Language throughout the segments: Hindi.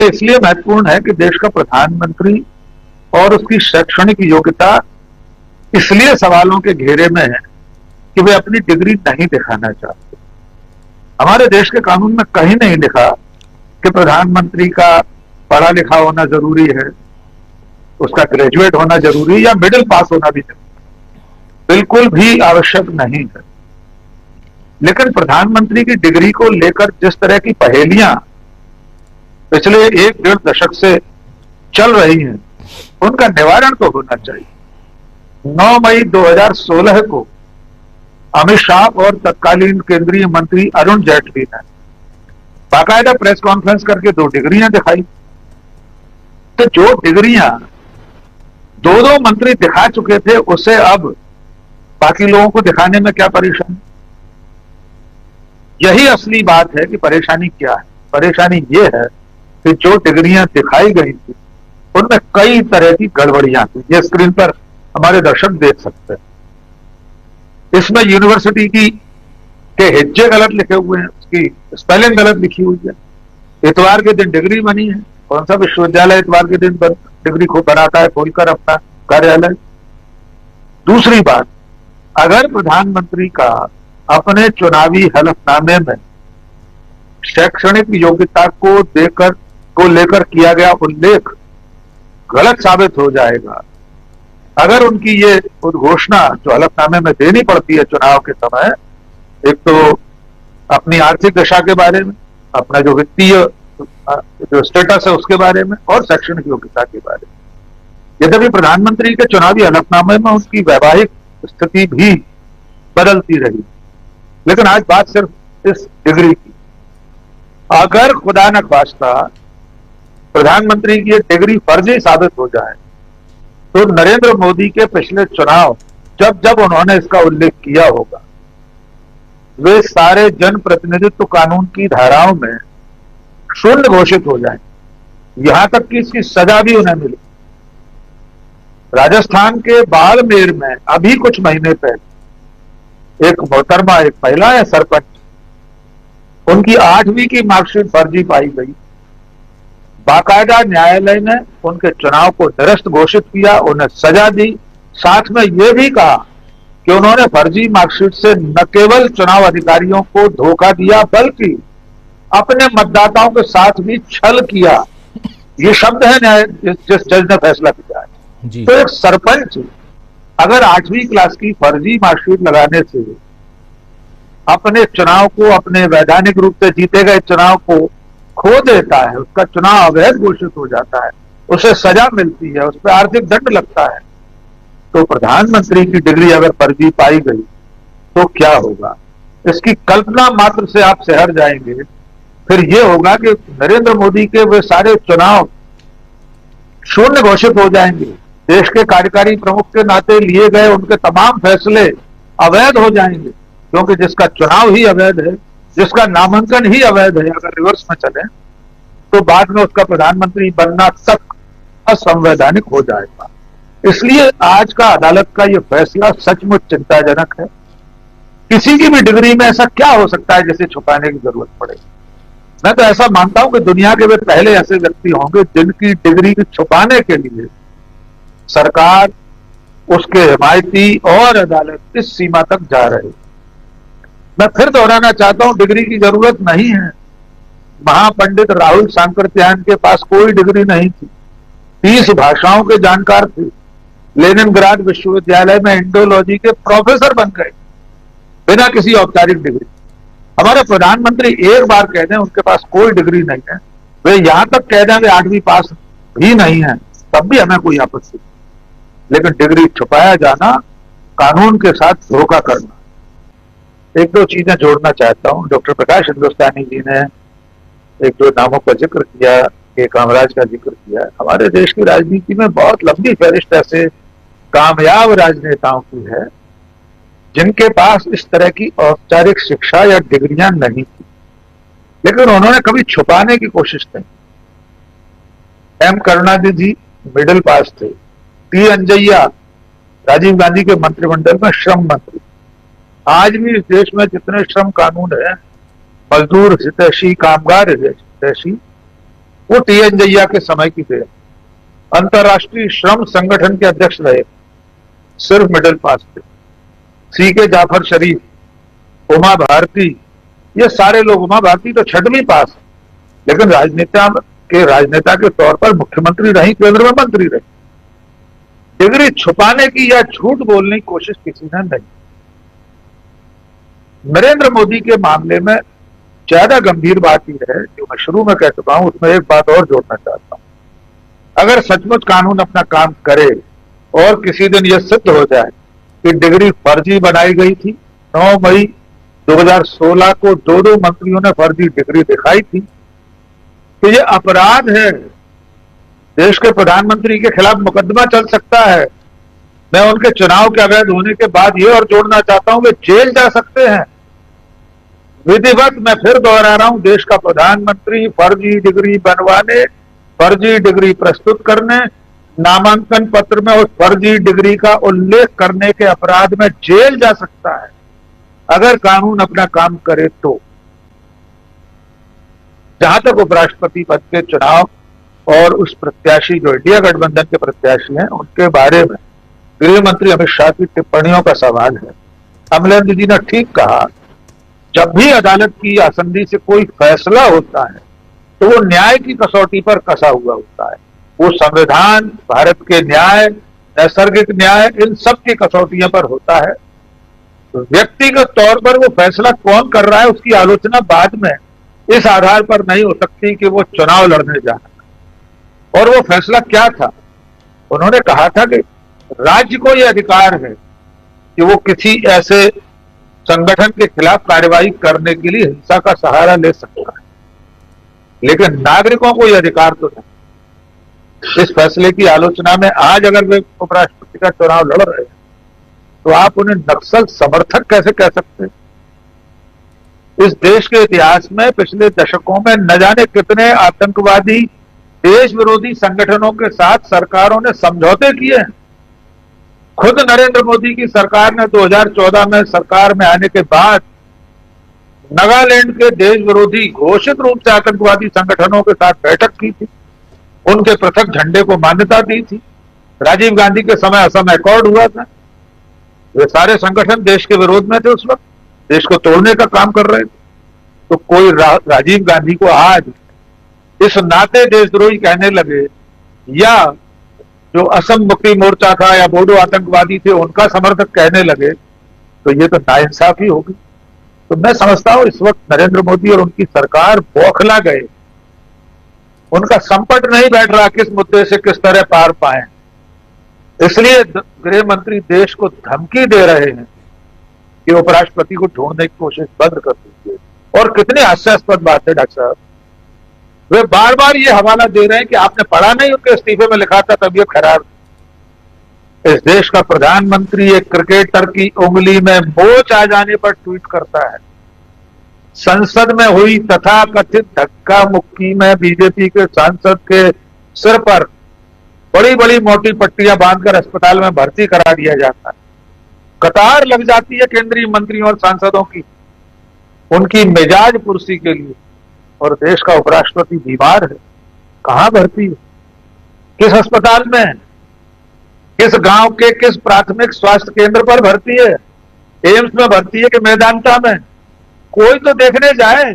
इसलिए महत्वपूर्ण है कि देश का प्रधानमंत्री और उसकी शैक्षणिक योग्यता इसलिए सवालों के घेरे में है कि वे अपनी डिग्री नहीं दिखाना चाहते। हमारे देश के कानून में कहीं नहीं लिखा कि प्रधानमंत्री का पढ़ा लिखा होना जरूरी है, उसका ग्रेजुएट होना जरूरी है या मिडिल पास होना भी जरूरी, बिल्कुल भी आवश्यक नहीं है। लेकिन प्रधानमंत्री की डिग्री को लेकर जिस तरह की पहेलियां पिछले 1-1.5 दशक से चल रही हैं, उनका निवारण तो होना चाहिए। 9 मई 2016 को अमित शाह और तत्कालीन केंद्रीय मंत्री अरुण जेटली ने बाकायदा प्रेस कॉन्फ्रेंस करके 2 डिग्रियां दिखाई। तो जो डिग्रियां 2-2 मंत्री दिखा चुके थे, उसे अब बाकी लोगों को दिखाने में क्या परेशानी? यही असली बात है कि परेशानी क्या है। परेशानी यह है कि जो डिग्रियां दिखाई गई थी उनमें कई तरह की गड़बड़ियां थी। ये स्क्रीन पर हमारे दर्शक देख सकते हैं। इसमें यूनिवर्सिटी की के हिज्जे गलत लिखे हुए हैं, उसकी स्पेलिंग गलत लिखी हुई है। इतवार के दिन डिग्री बनी है। कौन सा विश्वविद्यालय इतवार के दिन डिग्री को बनाता है खोलकर अपना कार्यालय? दूसरी बात, अगर प्रधानमंत्री का अपने चुनावी हलफनामे में शैक्षणिक योग्यता को लेकर किया गया उल्लेख गलत साबित हो जाएगा, अगर उनकी ये उद्घोषणा जो हलफनामे में देनी पड़ती है चुनाव के समय, एक तो अपनी आर्थिक दशा के बारे में, अपना जो वित्तीय जो स्टेटस है उसके बारे में, और शैक्षणिक योग्यता के बारे में, यद्यपि प्रधानमंत्री के चुनावी हलफनामे में उनकी वैवाहिक स्थिति भी बदलती रही, लेकिन आज बात सिर्फ इस डिग्री की। अगर खुदा न खास्ता प्रधानमंत्री की डिग्री फर्जी साबित हो जाए, तो नरेंद्र मोदी के पिछले चुनाव जब जब उन्होंने इसका उल्लेख किया होगा, वे सारे जनप्रतिनिधित्व कानून की धाराओं में शून्य घोषित हो जाएंगे। यहां तक कि इसकी सजा भी उन्हें मिली। राजस्थान के बाड़मेर में अभी कुछ महीने पहले एक मोहतरमा, एक महिला है सरपंच, उनकी 8वीं की मार्कशीट फर्जी पाई गई। बाकायदा न्यायालय ने उनके चुनाव को निरस्त घोषित किया, उन्हें सजा दी, साथ में यह भी कहा कि उन्होंने फर्जी मार्कशीट से न केवल चुनाव अधिकारियों को धोखा दिया, बल्कि अपने मतदाताओं के साथ भी छल किया। ये शब्द है न्याय जिस जज ने फैसला किया है। तो एक सरपंच अगर 8वीं क्लास की फर्जी मार्कशीट लगाने से अपने चुनाव को, अपने वैधानिक रूप से जीते गए चुनाव को खो देता है, उसका चुनाव अवैध घोषित हो जाता है, उसे सजा मिलती है, उस पर आर्थिक दंड लगता है, तो प्रधानमंत्री की डिग्री अगर फर्जी पाई गई तो क्या होगा? इसकी कल्पना मात्र से आप सहर जाएंगे। फिर यह होगा कि नरेंद्र मोदी के वे सारे चुनाव शून्य घोषित हो जाएंगे। देश के कार्यकारी प्रमुख के नाते लिए गए उनके तमाम फैसले अवैध हो जाएंगे, क्योंकि जिसका चुनाव ही अवैध है, जिसका नामांकन ही अवैध है, अगर रिवर्स में चले तो बाद में उसका प्रधानमंत्री बनना तक असंवैधानिक हो जाएगा। इसलिए आज का अदालत का यह फैसला सचमुच चिंताजनक है। किसी की भी डिग्री में ऐसा क्या हो सकता है जिसे छुपाने की जरूरत पड़े? मैं तो ऐसा मानता हूं कि दुनिया के वे पहले ऐसे व्यक्ति होंगे जिनकी डिग्री को छुपाने के लिए सरकार, उसके हिमायती और अदालत इस सीमा तक जा रहे। मैं फिर दोहराना चाहता हूं, डिग्री की जरूरत नहीं है। महापंडित राहुल सांकृत्यायन के पास कोई डिग्री नहीं थी, 30 भाषाओं के जानकार थे, लेनिनग्राड विश्वविद्यालय में इंडोलॉजी के प्रोफेसर बन गए बिना किसी औपचारिक डिग्री। हमारे प्रधानमंत्री एक बार कह दें उनके पास कोई डिग्री नहीं है, वे यहां तक कह दें वे 8वीं पास भी नहीं है, तब भी हमें कोई आपत्ति नहीं। लेकिन डिग्री छुपाया जाना, कानून के साथ धोखा करना। 1-2 चीजें जोड़ना चाहता हूं। डॉक्टर प्रकाश हिंदुस्तानी जी ने 1-2 नामों का जिक्र किया, के कामराज का जिक्र किया। हमारे देश की राजनीति में बहुत लंबी फहरिस्त ऐसे कामयाब राजनेताओं की है जिनके पास इस तरह की औपचारिक शिक्षा या डिग्रियां नहीं थी, लेकिन उन्होंने कभी छुपाने की कोशिश नहीं। एम करुणानिधि जी मिडिल पास थे। टी अंजैया राजीव गांधी के मंत्रिमंडल में श्रम मंत्री। आज भी इस देश में जितने श्रम कानून है, मजदूर हितैषी, कामगार हितैषी, वो टी.एन. जैया के समय की थे। अंतर्राष्ट्रीय श्रम संगठन के अध्यक्ष रहे, सिर्फ मिडिल पास थे। सी.के. जाफर शरीफ, उमा भारती, ये सारे लोग, उमा भारती तो 6वीं पास, लेकिन राजनेता के तौर पर मुख्यमंत्री रही, केंद्र में मंत्री रही। डिग्री छुपाने की या झूठ बोलने की कोशिश किसी ने नहीं। नरेंद्र मोदी के मामले में ज्यादा गंभीर बात यह है, जो मैं शुरू में कह चुका हूं, उसमें एक बात और जोड़ना चाहता हूं। अगर सचमुच कानून अपना काम करे और किसी दिन यह सिद्ध हो जाए कि डिग्री फर्जी बनाई गई थी, 9 मई 2016 को दो मंत्रियों ने फर्जी डिग्री दिखाई थी, तो यह अपराध है। देश के प्रधानमंत्री के खिलाफ मुकदमा चल सकता है। मैं उनके चुनाव के अवैध होने के बाद यह और जोड़ना चाहता हूं, वे जेल जा सकते हैं। विधिवत, मैं फिर दोहरा रहा हूं, देश का प्रधानमंत्री फर्जी डिग्री बनवाने, फर्जी डिग्री प्रस्तुत करने, नामांकन पत्र में उस फर्जी डिग्री का उल्लेख करने के अपराध में जेल जा सकता है, अगर कानून अपना काम करे तो। जहां तक उपराष्ट्रपति पद के चुनाव और उस प्रत्याशी जो इंडिया गठबंधन के प्रत्याशी हैं, उनके बारे में गृह मंत्री अमित शाह की टिप्पणियों का सवाल है, अमलेंद्र जी ने ठीक कहा, जब भी अदालत की आसंदी से कोई फैसला होता है तो वो न्याय की कसौटी पर कसा हुआ होता है। वो संविधान, भारत के न्याय, नैसर्गिक न्याय, इन सब की कसौटियों पर होता है। व्यक्तिगत तौर पर वो फैसला कौन कर रहा है, उसकी आलोचना बाद में इस आधार पर नहीं हो सकती कि वो चुनाव लड़ने जा रहा है। और वो फैसला क्या था? उन्होंने कहा था कि राज्य को यह अधिकार है कि वो किसी ऐसे संगठन के खिलाफ कार्रवाई करने के लिए हिंसा का सहारा ले सकता है, लेकिन नागरिकों को यह अधिकार तो नहीं। इस फैसले की आलोचना में आज अगर वे उपराष्ट्रपति का चुनाव लड़ रहे हैं तो आप उन्हें नक्सल समर्थक कैसे कह सकते हैं? इस देश के इतिहास में पिछले दशकों में न जाने कितने आतंकवादी देश विरोधी संगठनों के साथ सरकारों ने समझौते किए हैं। खुद नरेंद्र मोदी की सरकार ने 2014 में सरकार में आने के बाद नागालैंड के देश विरोधी घोषित रूप से आतंकवादी संगठनों के साथ बैठक की थी, उनके पृथक झंडे को मान्यता दी थी। राजीव गांधी के समय असम अकॉर्ड हुआ था। वे सारे संगठन देश के विरोध में थे, उस वक्त देश को तोड़ने का काम कर रहे थे। तो कोई राजीव गांधी को आज इस नाते देशद्रोही कहने लगे, या जो असम मुक्ति मोर्चा था या बोडो आतंकवादी थे उनका समर्थक कहने लगे, तो ये तो नाइंसाफी होगी। तो मैं समझता हूं इस वक्त नरेंद्र मोदी और उनकी सरकार बौखला गए, उनका संपट नहीं बैठ रहा किस मुद्दे से किस तरह पार पाए। इसलिए गृह मंत्री देश को धमकी दे रहे हैं कि उपराष्ट्रपति को ढूंढने की कोशिश बंद कर दीजिए। और कितनी हास्यास्पद बात है डॉक्टर साहब, वे बार बार ये हवाला दे रहे हैं कि आपने पढ़ा नहीं, उनके इस्तीफे में लिखा था तबीयत खराब। इस देश का प्रधानमंत्री एक क्रिकेटर की उंगली में मोच आ जाने पर ट्वीट करता है। संसद में हुई तथाकथित धक्का मुक्की में बीजेपी के सांसद के सिर पर बड़ी बड़ी मोटी पट्टियां बांधकर अस्पताल में भर्ती करा दिया जाता है। कतार लग जाती है केंद्रीय मंत्रियों और सांसदों की उनकी मिजाज कुर्सी के लिए, और देश का उपराष्ट्रपति बीमार है, कहां भर्ती है, किस अस्पताल में, किस गांव के किस प्राथमिक स्वास्थ्य केंद्र पर भर्ती है, एम्स में भर्ती है कि मेदांता में? कोई तो देखने जाए।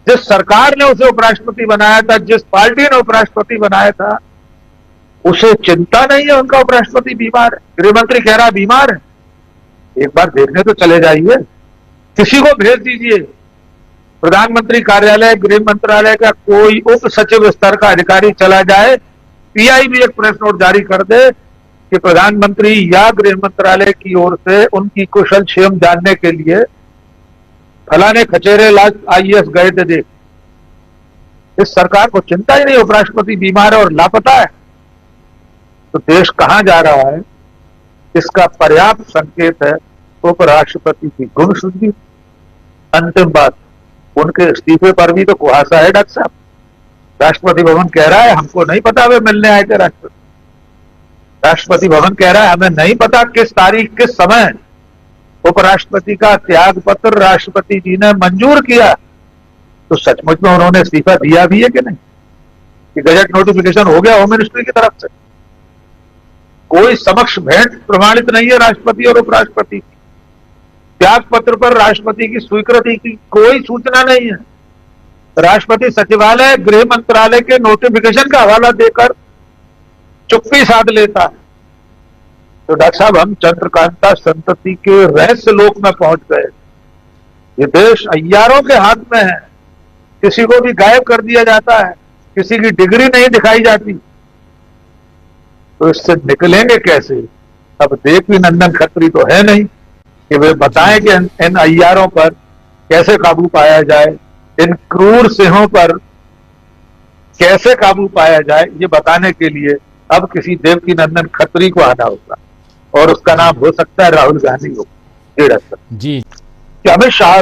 जिस सरकार ने उसे उपराष्ट्रपति बनाया था, जिस पार्टी ने उपराष्ट्रपति बनाया था, उसे चिंता नहीं है उनका उपराष्ट्रपति बीमार है। गृहमंत्री कह रहा बीमार है, एक बार देखने तो चले जाइए, किसी को भेज दीजिए। प्रधानमंत्री कार्यालय, गृह मंत्रालय का कोई उप सचिव स्तर का अधिकारी चला जाए, पीआई भी एक प्रेस नोट जारी कर दे कि प्रधानमंत्री या गृह मंत्रालय की ओर से उनकी कुशल क्षेम जानने के लिए फलाने खचेरे लाल आईएएस गए थे देख। इस सरकार को चिंता ही नहीं, उपराष्ट्रपति बीमार है और लापता है। तो देश कहां जा रहा है, इसका पर्याप्त संकेत है उपराष्ट्रपति की गुमशुदगी। अंतिम बात, उनके इस्तीफे पर भी तो कुहासा है डॉक्टर साहब। राष्ट्रपति भवन कह रहा है हमको नहीं पता वे मिलने आए थे राष्ट्रपति। राष्ट्रपति भवन कह रहा है हमें नहीं पता किस तारीख किस समय उपराष्ट्रपति का त्याग पत्र राष्ट्रपति जी ने मंजूर किया। तो सचमुच में उन्होंने इस्तीफा दिया भी है कि नहीं? कि गजट नोटिफिकेशन हो गया होम मिनिस्ट्री की तरफ से। कोई समक्ष भेंट प्रमाणित नहीं है राष्ट्रपति और उपराष्ट्रपति की। त्याग पत्र पर राष्ट्रपति की स्वीकृति की कोई सूचना नहीं है। राष्ट्रपति सचिवालय गृह मंत्रालय के नोटिफिकेशन का हवाला देकर चुप्पी साध लेता है। तो डॉक्टर साहब, हम चंद्रकांता संतति के रहस्य लोक में पहुंच गए। ये देश अय्यारों के हाथ में है, किसी को भी गायब कर दिया जाता है, किसी की डिग्री नहीं दिखाई जाती। तो इससे निकलेंगे कैसे? अब देवी नंदन खत्री तो है नहीं कि वे बताएं कि इन अय्यारों पर कैसे काबू पाया जाए, इन क्रूर सिंहों पर कैसे काबू पाया जाए। ये बताने के लिए अब किसी देवकी नंदन खत्री को आना होगा, और उसका नाम हो सकता है राहुल गांधी हो जी। कि अमित शाह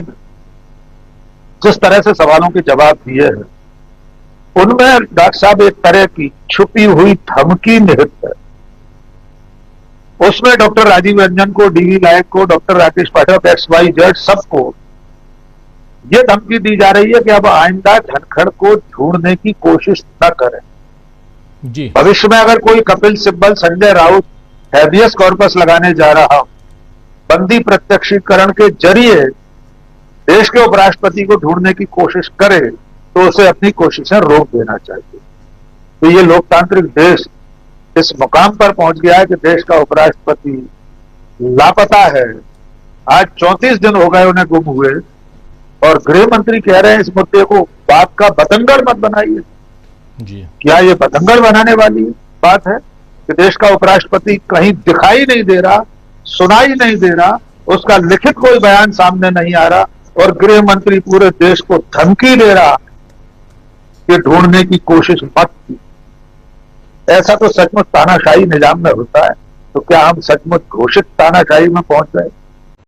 जिस तरह से सवालों के जवाब दिए हैं, उनमें डॉक्टर साहब एक तरह की छुपी हुई धमकी निहित है। उसमें डॉक्टर राजीव रंजन को, डीवी नायक को, डॉक्टर राकेश पाठक, XYZ सबको यह धमकी दी जा रही है कि अब आइंदा धनखड़ को ढूंढने की कोशिश न करें जी। भविष्य में अगर कोई कपिल सिब्बल, संजय राउत हैबियस कॉर्पस लगाने जा रहा हो, बंदी प्रत्यक्षीकरण के जरिए देश के उपराष्ट्रपति को ढूंढने की कोशिश करे, तो उसे अपनी कोशिशें रोक देना चाहिए। तो ये लोकतांत्रिक देश इस मुकाम पर पहुंच गया है कि देश का उपराष्ट्रपति लापता है। आज 34 दिन हो गए उन्हें गुम हुए, और गृह मंत्री कह रहे हैं इस मुद्दे को बात का बतंगड़ मत बनाइए जी। क्या ये बतंगड़ बनाने वाली बात है कि देश का उपराष्ट्रपति कहीं दिखाई नहीं दे रहा, सुनाई नहीं दे रहा, उसका लिखित कोई बयान सामने नहीं आ रहा, और गृह मंत्री पूरे देश को धमकी दे रहा कि ढूंढने की कोशिश मत की। ऐसा तो सचमुच तानाशाही निजाम में होता है। तो क्या हम सचमुच घोषित तानाशाही में पहुंच गए?